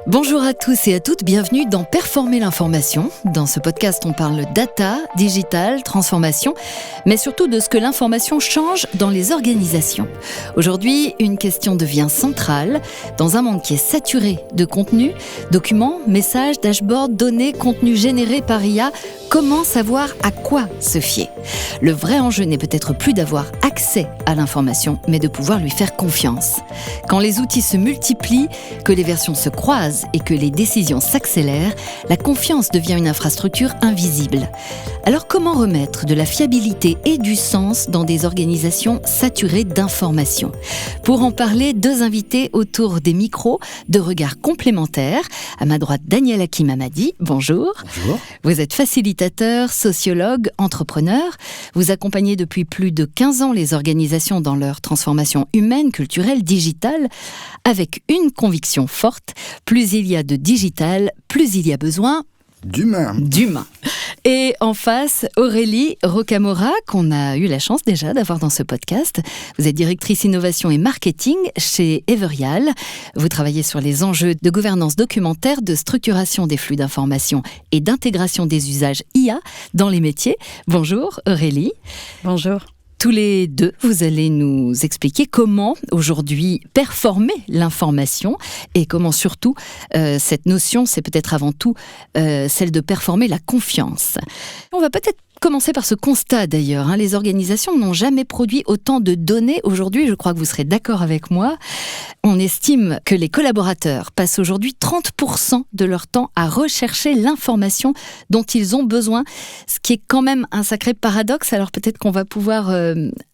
Bonjour à tous et à toutes, bienvenue dans Performer l'information. Dans ce podcast, on parle data, digital, transformation, mais surtout de ce que l'information change dans les organisations. Aujourd'hui, une question devient centrale. Dans un monde qui est saturé de contenu, documents, messages, dashboards, données, contenus générés par IA, comment savoir à quoi se fier ? Le vrai enjeu n'est peut-être plus d'avoir accès à l'information, mais de pouvoir lui faire confiance. Quand les outils se multiplient, que les versions se croisent et que les décisions s'accélèrent, la confiance devient une infrastructure invisible. Alors comment remettre de la fiabilité et du sens dans des organisations saturées d'informations ? Pour en parler, deux invités autour des micros, de regards complémentaires. À ma droite, Daniel Hakim-Hamadi, bonjour. Bonjour. Vous êtes facilitateur, sociologue, entrepreneur. Vous accompagnez depuis plus de 15 ans les organisations dans leur transformation humaine, culturelle, digitale, avec une conviction forte, plus il y a de digital, plus il y a besoin d'humain. Et en face, Aurélie Rocamora, qu'on a eu la chance déjà d'avoir dans ce podcast. Vous êtes directrice innovation et marketing chez Everial. Vous travaillez sur les enjeux de gouvernance documentaire, de structuration des flux d'informations et d'intégration des usages IA dans les métiers. Bonjour Aurélie. Bonjour. Tous les deux, vous allez nous expliquer comment aujourd'hui performer l'information et comment surtout cette notion, c'est peut-être avant tout celle de performer la confiance. On va peut-être commencer par ce constat d'ailleurs. Les organisations n'ont jamais produit autant de données aujourd'hui, je crois que vous serez d'accord avec moi. On estime que les collaborateurs passent aujourd'hui 30% de leur temps à rechercher l'information dont ils ont besoin, ce qui est quand même un sacré paradoxe. Alors peut-être qu'on va pouvoir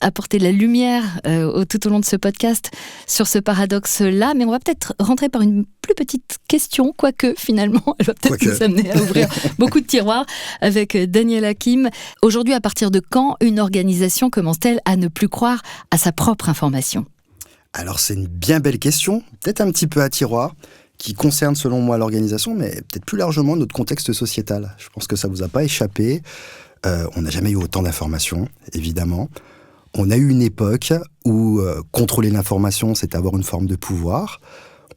apporter de la lumière tout au long de ce podcast sur ce paradoxe-là, mais on va peut-être rentrer par une plus petite question, quoique finalement, elle va peut-être nous amener à ouvrir beaucoup de tiroirs avec Daniel Hakim. Aujourd'hui, à partir de quand une organisation commence-t-elle à ne plus croire à sa propre information ? Alors c'est une bien belle question, peut-être un petit peu à tiroir, qui concerne selon moi l'organisation, mais peut-être plus largement notre contexte sociétal. Je pense que ça ne vous a pas échappé. On n'a jamais eu autant d'informations, évidemment. On a eu une époque où contrôler l'information, c'est avoir une forme de pouvoir.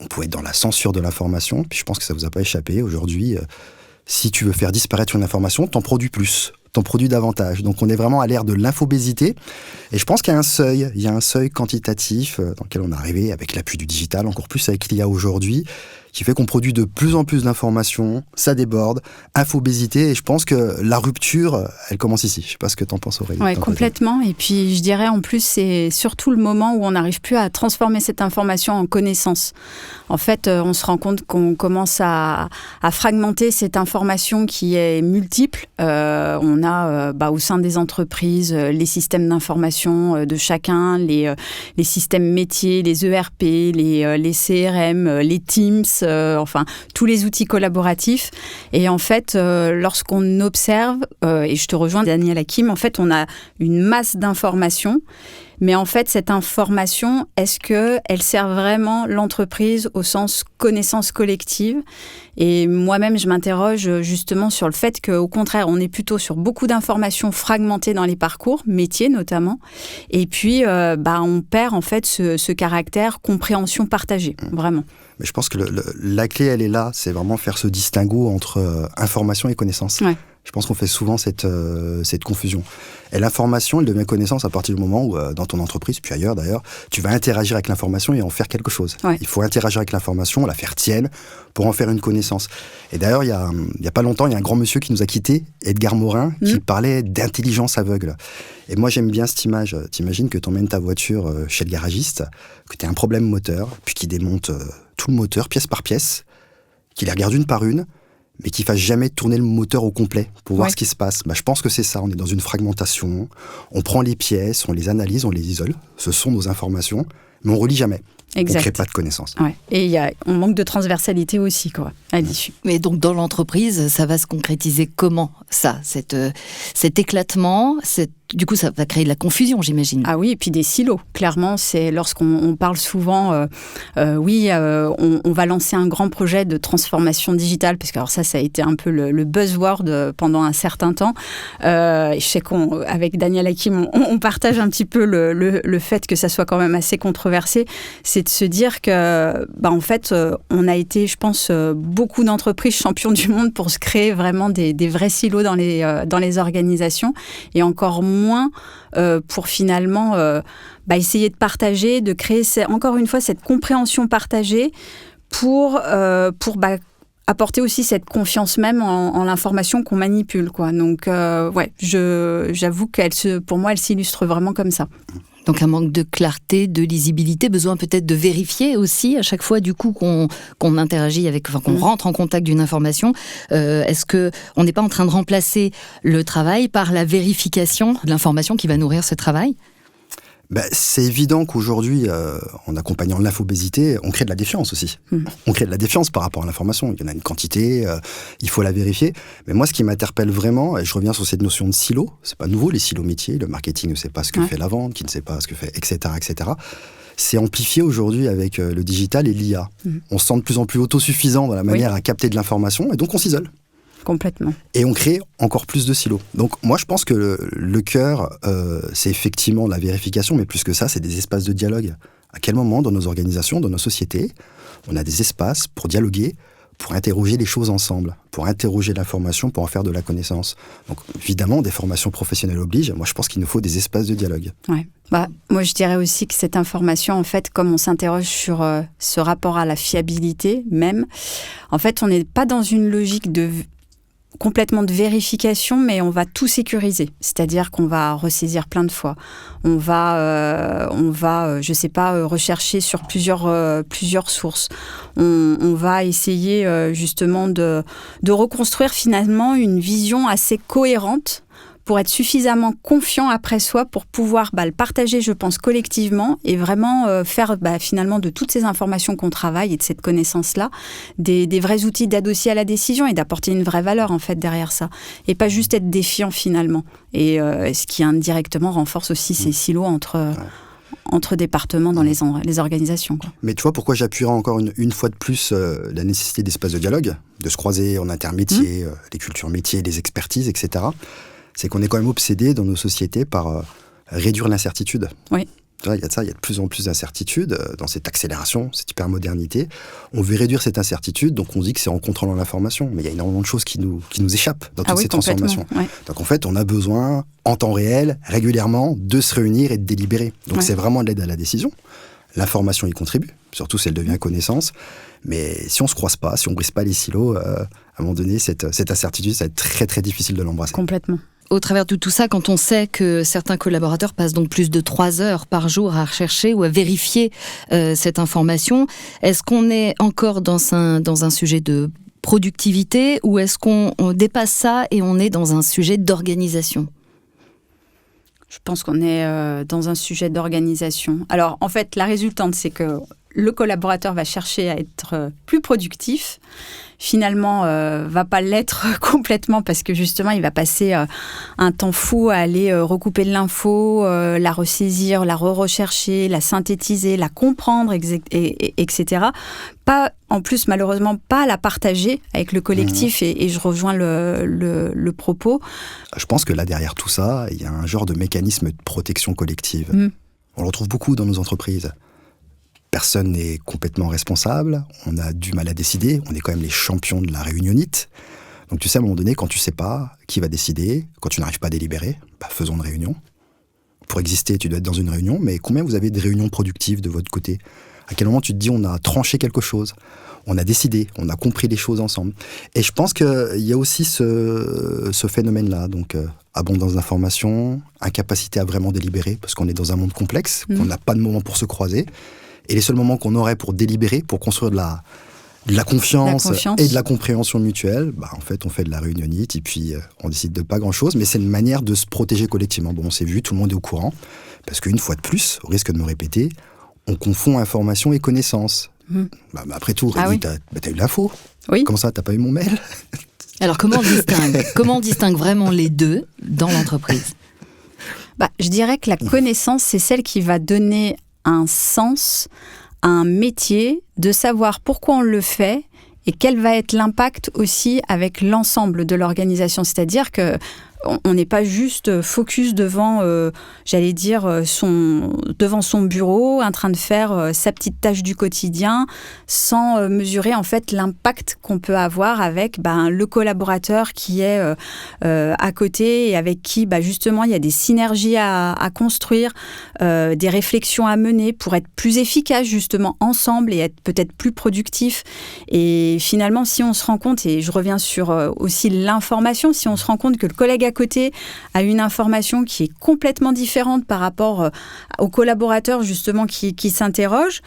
On pouvait être dans la censure de l'information, puis je pense que ça ne vous a pas échappé. Aujourd'hui, si tu veux faire disparaître une information, t'en produis plus, t'en produis davantage. Donc on est vraiment à l'ère de l'infobésité. Et je pense qu'il y a un seuil quantitatif dans lequel on est arrivé avec l'appui du digital, encore plus avec l'IA aujourd'hui, qui fait qu'on produit de plus en plus d'informations, ça déborde, infobésité, et je pense que la rupture, elle commence ici. Je ne sais pas ce que tu en penses, Aurélie. Oui, complètement. Et puis, je dirais, en plus, c'est surtout le moment où on n'arrive plus à transformer cette information en connaissance. En fait, on se rend compte qu'on commence à fragmenter cette information qui est multiple. On a, au sein des entreprises, les systèmes d'information de chacun, les systèmes métiers, les ERP, les CRM, les Teams, tous les outils collaboratifs. Et en fait, lorsqu'on observe, et je te rejoins Daniel Hakim, en fait, on a une masse d'informations. Mais en fait, cette information, est-ce qu'elle sert vraiment l'entreprise au sens connaissance collective ? Et moi-même, je m'interroge justement sur le fait qu'au contraire, on est plutôt sur beaucoup d'informations fragmentées dans les parcours, métiers notamment. Et puis, on perd en fait ce caractère compréhension partagée, vraiment. Mais je pense que la clé, elle est là. C'est vraiment faire ce distinguo entre information et connaissance. Ouais. Je pense qu'on fait souvent cette confusion. Et l'information, elle devient connaissance à partir du moment où, dans ton entreprise, puis ailleurs d'ailleurs, tu vas interagir avec l'information et en faire quelque chose. Ouais. Il faut interagir avec l'information, la faire tienne, pour en faire une connaissance. Et d'ailleurs, il y a pas longtemps, il y a un grand monsieur qui nous a quittés, Edgar Morin, qui parlait d'intelligence aveugle. Et moi, j'aime bien cette image. T'imagines que tu emmènes ta voiture chez le garagiste, que tu as un problème moteur, puis qu'il démonte tout le moteur, pièce par pièce, qu'il les regarde une par une, mais qu'il ne fasse jamais tourner le moteur au complet pour voir ce qui se passe. Je pense que c'est ça, on est dans une fragmentation, on prend les pièces, on les analyse, on les isole, ce sont nos informations, mais on ne relie jamais. Exact. On ne crée pas de connaissances. Ouais. Et on manque de transversalité aussi, à l'issue. Mais donc dans l'entreprise, ça va se concrétiser comment, ça, cet éclatement, cette du coup, ça va créer de la confusion, j'imagine. Ah oui, et puis des silos. Clairement, c'est lorsqu'on parle souvent, on va lancer un grand projet de transformation digitale, parce que alors ça a été un peu le buzzword pendant un certain temps. Je sais qu'avec Daniel Hakim, on partage un petit peu le fait que ça soit quand même assez controversé. C'est de se dire que, en fait, on a été, je pense, beaucoup d'entreprises champions du monde pour se créer vraiment des vrais silos dans les organisations, et encore moins pour finalement essayer de partager, de créer encore une fois cette compréhension partagée pour apporter aussi cette confiance même en l'information qu'on manipule, quoi. Donc j'avoue pour moi elle s'illustre vraiment comme ça. Donc un manque de clarté, de lisibilité, besoin peut-être de vérifier aussi à chaque fois du coup qu'on interagit qu'on rentre en contact d'une information. Est-ce que on n'est pas en train de remplacer le travail par la vérification de l'information qui va nourrir ce travail ? C'est évident qu'aujourd'hui, en accompagnant l'infobésité, on crée de la défiance aussi. On crée de la défiance par rapport à l'information. Il y en a une quantité, il faut la vérifier. Mais moi, ce qui m'interpelle vraiment, et je reviens sur cette notion de silo, c'est pas nouveau, les silos métiers, le marketing ne sait pas ce que fait la vente, qui ne sait pas ce que fait, etc., etc. C'est amplifié aujourd'hui avec le digital et l'IA. On se sent de plus en plus autosuffisant dans la manière à capter de l'information, et donc on s'isole. Complètement. Et on crée encore plus de silos. Donc moi, je pense que le cœur, c'est effectivement la vérification, mais plus que ça, c'est des espaces de dialogue. À quel moment, dans nos organisations, dans nos sociétés, on a des espaces pour dialoguer, pour interroger les choses ensemble, pour interroger l'information, pour en faire de la connaissance. Donc évidemment, des formations professionnelles obligent. Moi, je pense qu'il nous faut des espaces de dialogue. Ouais. Moi, je dirais aussi que cette information, en fait, comme on s'interroge sur ce rapport à la fiabilité même, en fait, on n'est pas dans une logique complètement de vérification, mais on va tout sécuriser. C'est-à-dire qu'on va ressaisir plein de fois. On va je sais pas, rechercher sur plusieurs sources. On va essayer justement de reconstruire finalement une vision assez cohérente pour être suffisamment confiant après soi pour pouvoir le partager, je pense, collectivement et vraiment faire finalement de toutes ces informations qu'on travaille et de cette connaissance-là des vrais outils d'aide aussi à la décision et d'apporter une vraie valeur en fait derrière ça. Et pas juste être défiant finalement. Et ce qui indirectement renforce aussi ces silos entre départements dans les organisations, quoi. Mais tu vois pourquoi j'appuierai encore une fois de plus la nécessité d'espaces de dialogue, de se croiser en intermétier, les cultures métiers, les expertises, etc. C'est qu'on est quand même obsédé dans nos sociétés par réduire l'incertitude. Oui. Il y a de ça, il y a de plus en plus d'incertitudes dans cette accélération, cette hypermodernité. On veut réduire cette incertitude, donc on dit que c'est en contrôlant l'information. Mais il y a énormément de choses qui nous échappent dans toutes ces transformations. Ouais. Donc en fait, on a besoin, en temps réel, régulièrement, de se réunir et de délibérer. Donc c'est vraiment de l'aide à la décision. L'information y contribue, surtout si elle devient connaissance. Mais si on ne se croise pas, si on ne brise pas les silos, à un moment donné, cette incertitude, ça va être très très difficile de l'embrasser. Complètement. Au travers de tout ça, quand on sait que certains collaborateurs passent donc plus de 3 heures par jour à rechercher ou à vérifier cette information, est-ce qu'on est encore dans un sujet de productivité ou est-ce qu'on dépasse ça et on est dans un sujet d'organisation ? Je pense qu'on est dans un sujet d'organisation. Alors, en fait, la résultante, c'est que le collaborateur va chercher à être plus productif. Finalement, va pas l'être complètement parce que justement, il va passer un temps fou à aller recouper de l'info, la ressaisir, la re-rechercher, la synthétiser, la comprendre, etc. Pas, en plus, malheureusement, pas la partager avec le collectif et je rejoins le propos. Je pense que là, derrière tout ça, il y a un genre de mécanisme de protection collective. On le retrouve beaucoup dans nos entreprises. Personne n'est complètement responsable, on a du mal à décider, on est quand même les champions de la réunionnite. Donc tu sais, à un moment donné, quand tu sais pas qui va décider, quand tu n'arrives pas à délibérer, faisons une réunion. Pour exister, tu dois être dans une réunion, mais combien vous avez de réunions productives de votre côté ? À quel moment tu te dis on a tranché quelque chose ? On a décidé, on a compris les choses ensemble. Et je pense qu'il y a aussi ce phénomène-là, donc abondance d'informations, incapacité à vraiment délibérer, parce qu'on est dans un monde complexe, qu'on n'a pas de moment pour se croiser. Et les seuls moments qu'on aurait pour délibérer, pour construire de la confiance et de la compréhension mutuelle, en fait, on fait de la réunionnite et puis on décide de pas grand-chose. Mais c'est une manière de se protéger collectivement. Bon, on s'est vu, tout le monde est au courant. Parce qu'une fois de plus, au risque de me répéter, on confond information et connaissance. Après tout, Rémi, t'as eu l'info. Oui. Comment ça, t'as pas eu mon mail ? Alors, comment on distingue vraiment les deux dans l'entreprise ? Je dirais que la connaissance, c'est celle qui va donner un sens à un métier, de savoir pourquoi on le fait et quel va être l'impact aussi avec l'ensemble de l'organisation. C'est-à-dire que on n'est pas juste focus devant, devant son bureau, en train de faire sa petite tâche du quotidien, sans mesurer en fait l'impact qu'on peut avoir avec le collaborateur qui est à côté et avec qui justement il y a des synergies à construire, des réflexions à mener pour être plus efficace justement ensemble et être peut-être plus productif. Et finalement, si on se rend compte, et je reviens sur aussi l'information, si on se rend compte que le collègue à côté a une information qui est complètement différente par rapport aux collaborateurs justement qui s'interrogent,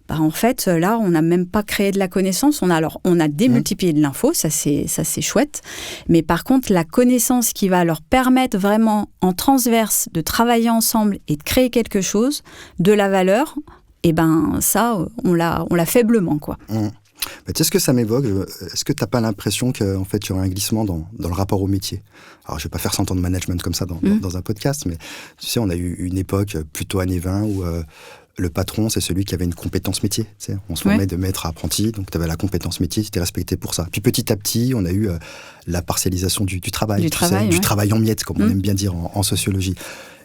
en fait, là, on n'a même pas créé de la connaissance. On a démultiplié de l'info, ça c'est chouette. Mais par contre, la connaissance qui va leur permettre vraiment en transverse de travailler ensemble et de créer quelque chose, de la valeur, ça, on l'a faiblement, quoi. Tu sais ce que ça m'évoque? Est-ce que tu n'as pas l'impression qu'en fait, il y aurait un glissement dans le rapport au métier? Alors, je ne vais pas faire 100 ans de management comme ça dans un podcast, mais tu sais, on a eu une époque plutôt années 20 où le patron, c'est celui qui avait une compétence métier. Tu sais, on se formait de maître à apprenti, donc tu avais la compétence métier, tu étais respecté pour ça. Puis petit à petit, on a eu la partialisation du travail. Du travail en miettes, comme on aime bien dire en sociologie.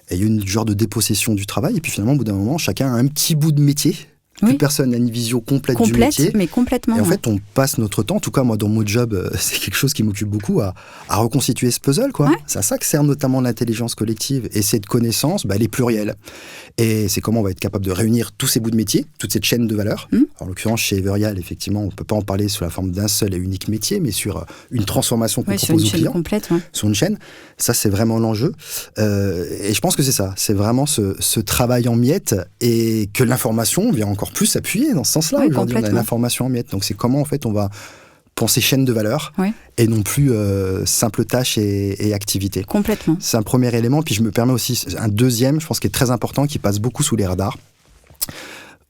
Et il y a eu une genre de dépossession du travail, et puis finalement, au bout d'un moment, chacun a un petit bout de métier. Plus personne n'a une vision complète du métier. Mais complètement. Et en fait, on passe notre temps, en tout cas moi dans mon job, c'est quelque chose qui m'occupe beaucoup, à reconstituer ce puzzle, quoi. Ouais. C'est à ça que sert notamment l'intelligence collective. Et cette connaissance, elle est plurielle. Et c'est comment on va être capable de réunir tous ces bouts de métier, toute cette chaîne de valeur. En l'occurrence, chez Everial, effectivement, on ne peut pas en parler sous la forme d'un seul et unique métier, mais sur une transformation qu'on propose aux clients. Complète, sur une chaîne. Ça, c'est vraiment l'enjeu. Et je pense que c'est ça. C'est vraiment ce travail en miettes et que l'information vient encore plus s'appuyer dans ce sens-là. Aujourd'hui, on a l'information en miettes. Donc, c'est comment, en fait, on va penser chaîne de valeur et non plus simple tâche et activité. Complètement. C'est un premier élément. Puis, je me permets aussi un deuxième, je pense, qui est très important, qui passe beaucoup sous les radars.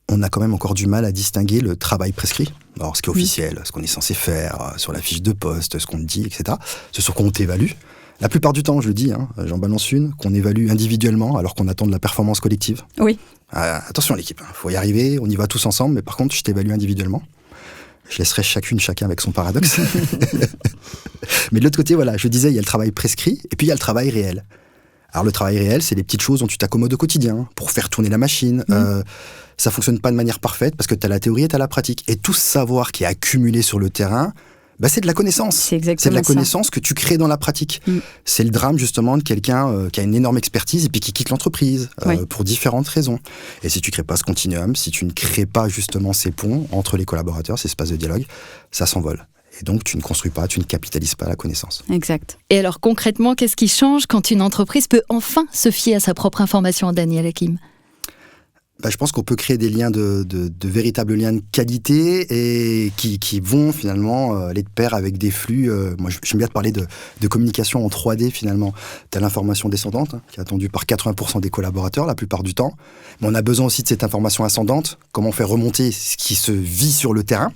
On a quand même encore du mal à distinguer le travail prescrit. Alors, ce qui est officiel, ce qu'on est censé faire, sur la fiche de poste, ce qu'on dit, etc. Ce sur quoi on t'évalue. La plupart du temps, je le dis, j'en balance une, qu'on évalue individuellement alors qu'on attend de la performance collective. Oui. Attention l'équipe, faut y arriver, on y va tous ensemble, mais par contre, je t'évalue individuellement. Je laisserai chacun avec son paradoxe. Mais de l'autre côté, voilà, je disais, il y a le travail prescrit, et puis il y a le travail réel. Alors le travail réel, c'est les petites choses dont tu t'accommodes au quotidien, pour faire tourner la machine. Ça fonctionne pas de manière parfaite, parce que tu as la théorie et tu as la pratique. Et tout ce savoir qui est accumulé sur le terrain, c'est de la connaissance. C'est de la connaissance que tu crées dans la pratique. C'est le drame justement de quelqu'un qui a une énorme expertise et puis qui quitte l'entreprise pour différentes raisons. Et si tu crées pas ce continuum, si tu ne crées pas justement ces ponts entre les collaborateurs, ces espaces de dialogue, ça s'envole. Et donc, tu ne construis pas, tu ne capitalises pas la connaissance. Exact. Et alors, concrètement, qu'est-ce qui change quand une entreprise peut enfin se fier à sa propre information, Daniel Hakim ? Je pense qu'on peut créer des liens de véritables liens de qualité et qui vont finalement aller de pair avec des flux. Moi, j'aime bien te parler de communication en 3D finalement. Tu as l'information descendante qui est attendue par 80% des collaborateurs la plupart du temps. Mais on a besoin aussi de cette information ascendante. Comment faire remonter ce qui se vit sur le terrain.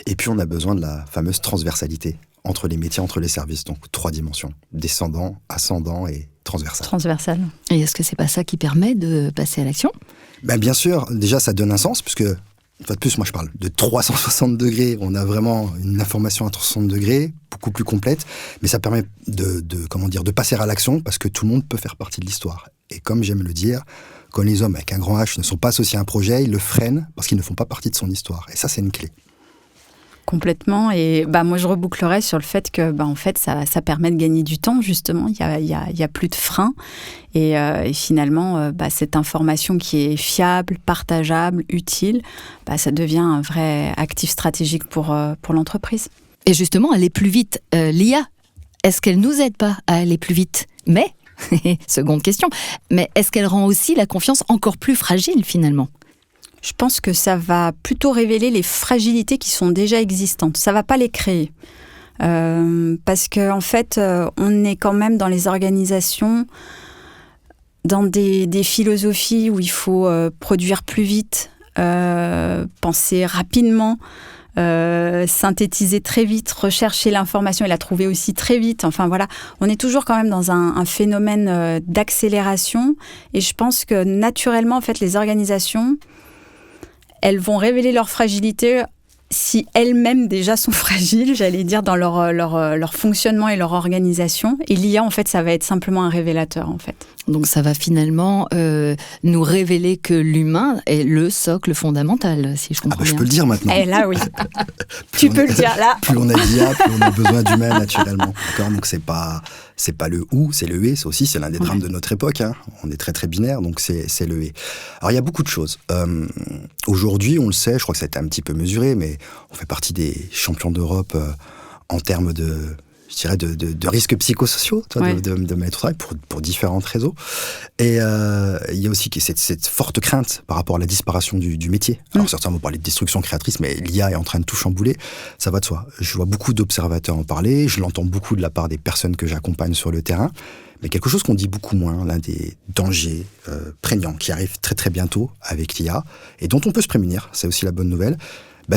Et puis, on a besoin de la fameuse transversalité entre les métiers, entre les services. Donc, 3 dimensions. Descendant, ascendant et transversal. Transversal. Et est-ce que c'est pas ça qui permet de passer à l'action ? Bien sûr, déjà ça donne un sens, puisque, une fois de plus, moi je parle de 360 degrés, on a vraiment une information à 360 degrés, beaucoup plus complète, mais ça permet de passer à l'action, parce que tout le monde peut faire partie de l'histoire. Et comme j'aime le dire, quand les hommes avec un grand H ne sont pas associés à un projet, ils le freinent parce qu'ils ne font pas partie de son histoire. Et ça, c'est une clé. Complètement. Et moi, je rebouclerais sur le fait que, en fait, ça permet de gagner du temps, justement. Il y a plus de frein. Et finalement, cette information qui est fiable, partageable, utile, ça devient un vrai actif stratégique pour l'entreprise. Et justement, aller plus vite. L'IA, est-ce qu'elle nous aide pas à aller plus vite ? Mais, seconde question, mais est-ce qu'elle rend aussi la confiance encore plus fragile, finalement ? Je pense que ça va plutôt révéler les fragilités qui sont déjà existantes. Ça ne va pas les créer. Parce qu'en fait, on est quand même dans les organisations, dans des philosophies où il faut produire plus vite, penser rapidement, synthétiser très vite, rechercher l'information et la trouver aussi très vite. Enfin voilà, on est toujours quand même dans un phénomène d'accélération. Et je pense que naturellement, en fait, les organisations, elles vont révéler leur fragilité si elles-mêmes déjà sont fragiles, j'allais dire, dans leur fonctionnement et leur organisation. Et l'IA, en fait, ça va être simplement un révélateur, en fait. Donc ça va finalement nous révéler que l'humain est le socle fondamental, si je comprends bien. Je peux le dire maintenant. Et là, oui. Tu peux le dire, là. Plus on a d'IA, plus on a besoin d'humains, naturellement. D'accord ? Donc c'est pas le ou, c'est le et. C'est l'un des drames de notre époque. Hein. On est très, très binaire, donc c'est le et. Alors il y a beaucoup de choses. Aujourd'hui, on le sait, je crois que ça a été un petit peu mesuré, mais on fait partie des champions d'Europe en termes de risques psychosociaux, de mettre au travail pour différentes raisons. Et il y a aussi cette forte crainte par rapport à la disparition du métier. Alors certains vont parler de destruction créatrice, mais l'IA est en train de tout chambouler. Ça va de soi. Je vois beaucoup d'observateurs en parler, je l'entends beaucoup de la part des personnes que j'accompagne sur le terrain. Mais quelque chose qu'on dit beaucoup moins, l'un des dangers prégnants qui arrive très très bientôt avec l'IA, et dont on peut se prémunir, c'est aussi la bonne nouvelle,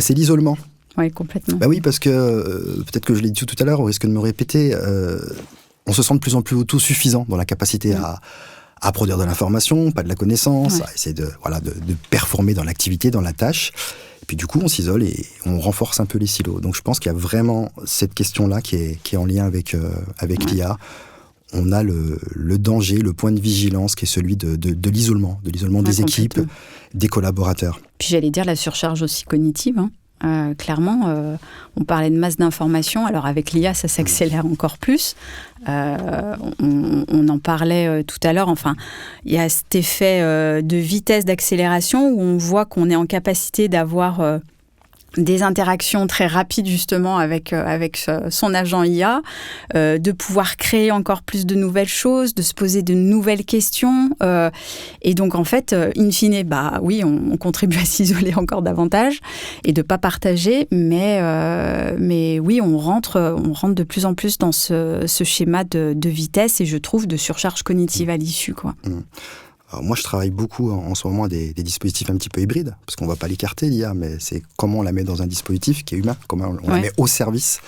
c'est l'isolement. Oui, complètement. Oui, parce que, peut-être que je l'ai dit tout à l'heure, au risque de me répéter, on se sent de plus en plus autosuffisant dans la capacité à produire de l'information, pas de la connaissance, à essayer de performer dans l'activité, dans la tâche. Et puis du coup, on s'isole et on renforce un peu les silos. Donc je pense qu'il y a vraiment cette question-là qui est en lien avec l'IA. On a le danger, le point de vigilance qui est celui de l'isolement, des équipes, des collaborateurs. Puis j'allais dire la surcharge aussi cognitive, hein. Clairement, on parlait de masse d'informations. Alors avec l'IA, ça s'accélère encore plus. On en parlait tout à l'heure. Enfin, il y a cet effet de vitesse d'accélération où on voit qu'on est en capacité d'avoir des interactions très rapides justement avec son agent IA, de pouvoir créer encore plus de nouvelles choses, de se poser de nouvelles questions. Et donc en fait, in fine, oui, on contribue à s'isoler encore davantage et de pas partager, mais oui, on rentre de plus en plus dans ce schéma de vitesse et je trouve de surcharge cognitive à l'issue, quoi. Alors moi, je travaille beaucoup en ce moment des dispositifs un petit peu hybrides, parce qu'on ne va pas l'écarter, l'IA, mais c'est comment on la met dans un dispositif qui est humain, comment on la met au service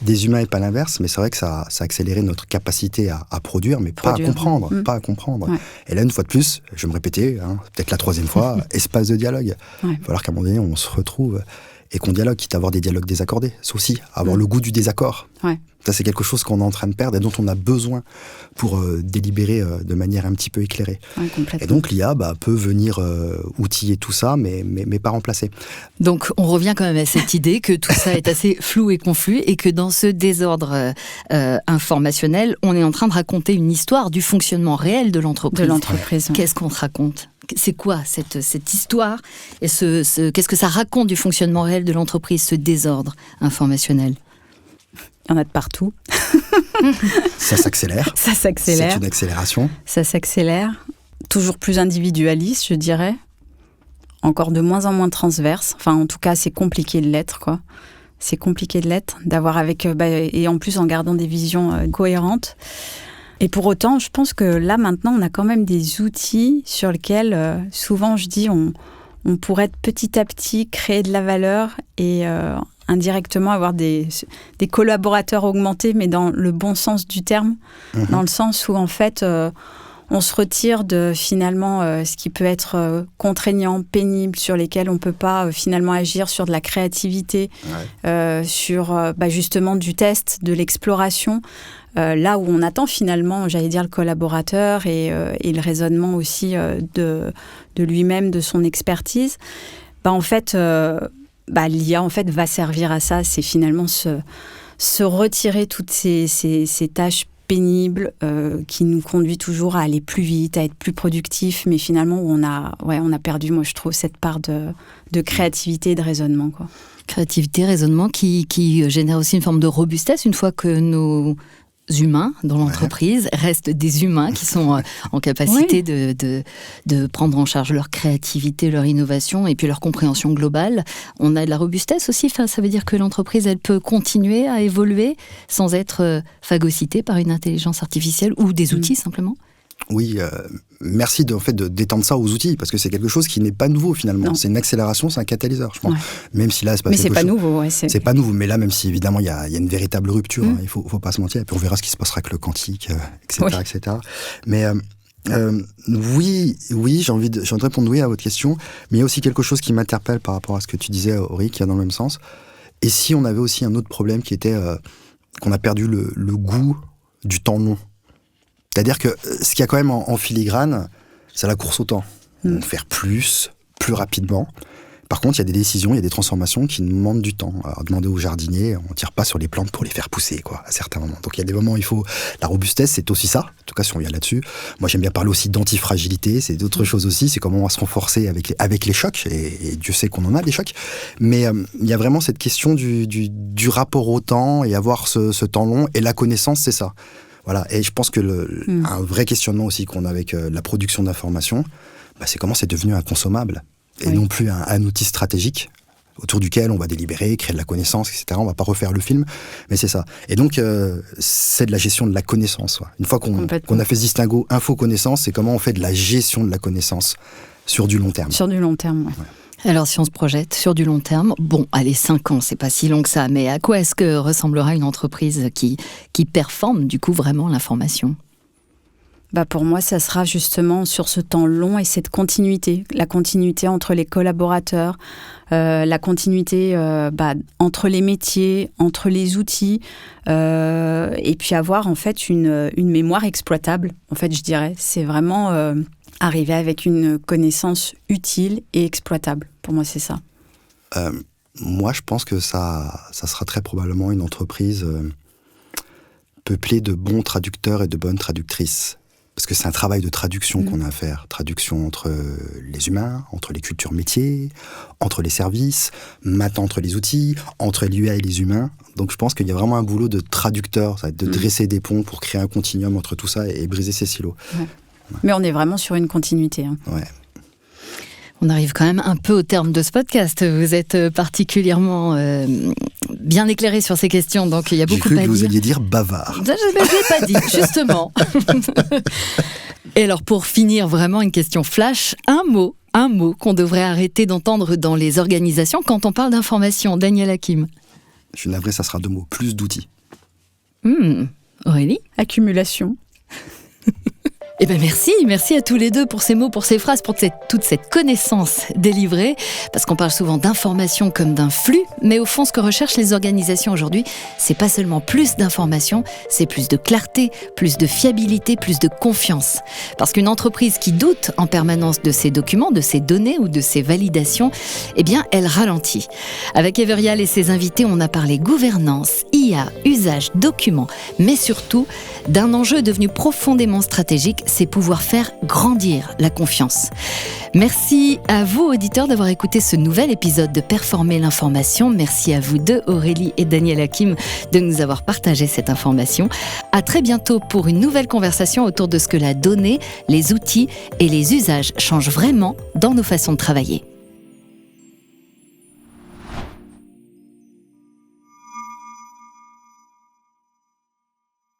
des humains et pas l'inverse. Mais c'est vrai que ça a accéléré notre capacité à produire, mais pas à comprendre. Pas à comprendre. Ouais. Et là, une fois de plus, je vais me répéter, peut-être la troisième fois, espace de dialogue. Il va falloir qu'à un moment donné, on se retrouve et qu'on dialogue, quitte à avoir des dialogues désaccordés. C'est aussi avoir le goût du désaccord. Ouais. Ça, c'est quelque chose qu'on est en train de perdre et dont on a besoin pour délibérer de manière un petit peu éclairée. Ouais, et donc, l'IA peut venir outiller tout ça, mais pas remplacer. Donc, on revient quand même à cette idée que tout ça est assez flou et confus et que dans ce désordre informationnel, on est en train de raconter une histoire du fonctionnement réel de l'entreprise. Ouais. Qu'est-ce qu'on te raconte ? C'est quoi cette histoire et qu'est-ce que ça raconte du fonctionnement réel de l'entreprise, ce désordre informationnel ? Il y en a de partout. Ça s'accélère. C'est une accélération. Ça s'accélère. Toujours plus individualiste, je dirais. Encore de moins en moins transverse. Enfin, en tout cas, c'est compliqué de l'être, quoi. C'est compliqué de l'être, d'avoir et en plus en gardant des visions cohérentes. Et pour autant, je pense que là, maintenant, on a quand même des outils sur lesquels, souvent, je dis, on pourrait petit à petit créer de la valeur et indirectement avoir des collaborateurs augmentés, mais dans le bon sens du terme, dans le sens où, en fait, on se retire de, finalement, ce qui peut être contraignant, pénible, sur lesquels on ne peut pas, finalement, agir sur de la créativité, sur, justement, du test, de l'exploration. Là où on attend finalement, j'allais dire, le collaborateur et le raisonnement aussi de lui-même, de son expertise, en fait, l'IA en fait, va servir à ça. C'est finalement se retirer toutes ces tâches pénibles qui nous conduisent toujours à aller plus vite, à être plus productif, mais finalement où on a perdu, moi je trouve, cette part de créativité et de raisonnement, quoi. Créativité, raisonnement qui génère aussi une forme de robustesse une fois que nos humains dans l'entreprise restent des humains qui sont en capacité de prendre en charge leur créativité, leur innovation et puis leur compréhension globale. On a de la robustesse aussi, ça veut dire que l'entreprise elle peut continuer à évoluer sans être phagocytée par une intelligence artificielle ou des outils simplement. Oui, merci de d'étendre ça aux outils, parce que c'est quelque chose qui n'est pas nouveau finalement. Non. C'est une accélération, c'est un catalyseur, je pense. Ouais. Même si là, c'est pas mais quelque c'est pas chose... nouveau. Ouais, c'est pas nouveau, mais là, même si évidemment, il y a une véritable rupture, il faut pas se mentir, et puis on verra ce qui se passera avec le quantique, etc., etc. Mais oui, j'ai envie de répondre oui à votre question, mais il y a aussi quelque chose qui m'interpelle par rapport à ce que tu disais, Aurélie, qui va dans le même sens. Et si on avait aussi un autre problème qui était qu'on a perdu le goût du temps long. C'est-à-dire que ce qu'il y a quand même en filigrane, c'est la course au temps. On fait faire plus rapidement. Par contre, il y a des décisions, il y a des transformations qui demandent du temps. Alors, demander aux jardiniers, on ne tire pas sur les plantes pour les faire pousser, à certains moments. Donc il y a des moments où il faut... La robustesse, c'est aussi ça, en tout cas si on vient là-dessus. Moi, j'aime bien parler aussi d'antifragilité, c'est d'autres choses aussi, c'est comment on va se renforcer avec les chocs, et Dieu sait qu'on en a des chocs. Mais il y a vraiment cette question du rapport au temps, et avoir ce temps long, et la connaissance, c'est ça. Voilà, et je pense que un vrai questionnement aussi qu'on a avec la production d'informations, c'est comment c'est devenu inconsommable, et non plus un outil stratégique autour duquel on va délibérer, créer de la connaissance, etc. On va pas refaire le film, mais c'est ça. Et donc, c'est de la gestion de la connaissance. Une fois qu'on a fait ce distinguo info-connaissance, c'est comment on fait de la gestion de la connaissance sur du long terme. Sur du long terme, Alors, si on se projette sur du long terme, bon, allez, 5 ans, c'est pas si long que ça, mais à quoi est-ce que ressemblera une entreprise qui performe, du coup, vraiment l'information ? Pour moi, ça sera justement sur ce temps long et cette continuité. La continuité entre les collaborateurs, la continuité entre les métiers, entre les outils, et puis avoir en fait une mémoire exploitable, en fait, je dirais. C'est vraiment... arriver avec une connaissance utile et exploitable. Pour moi, c'est ça. Moi, je pense que ça sera très probablement une entreprise peuplée de bons traducteurs et de bonnes traductrices. Parce que c'est un travail de traduction qu'on a à faire. Traduction entre les humains, entre les cultures métiers, entre les services, maintenant entre les outils, entre l'UA et les humains. Donc je pense qu'il y a vraiment un boulot de traducteur, ça va être de dresser des ponts pour créer un continuum entre tout ça et briser ces silos. Ouais. Mais on est vraiment sur une continuité. Ouais. On arrive quand même un peu au terme de ce podcast. Vous êtes particulièrement bien éclairé sur ces questions, donc il y a beaucoup à dire. J'ai cru que vous alliez dire bavard. Je ne l'ai pas dit, justement. Et alors, pour finir, vraiment une question flash, un mot qu'on devrait arrêter d'entendre dans les organisations quand on parle d'information. Daniel Hakim. Je suis navré, ça sera 2 mots. Plus d'outils. Aurélie ? Accumulation. Eh bien merci à tous les deux pour ces mots, pour ces phrases, pour toute cette connaissance délivrée, parce qu'on parle souvent d'information comme d'un flux, mais au fond ce que recherchent les organisations aujourd'hui, c'est pas seulement plus d'informations, c'est plus de clarté, plus de fiabilité, plus de confiance. Parce qu'une entreprise qui doute en permanence de ses documents, de ses données ou de ses validations, eh bien elle ralentit. Avec Everial et ses invités, on a parlé gouvernance, IA, usage, documents, mais surtout d'un enjeu devenu profondément stratégique, c'est pouvoir faire grandir la confiance. Merci à vous, auditeurs, d'avoir écouté ce nouvel épisode de Performer l'information. Merci à vous deux, Aurélie et Daniel Hakim, de nous avoir partagé cette information. À très bientôt pour une nouvelle conversation autour de ce que la donnée, les outils et les usages changent vraiment dans nos façons de travailler.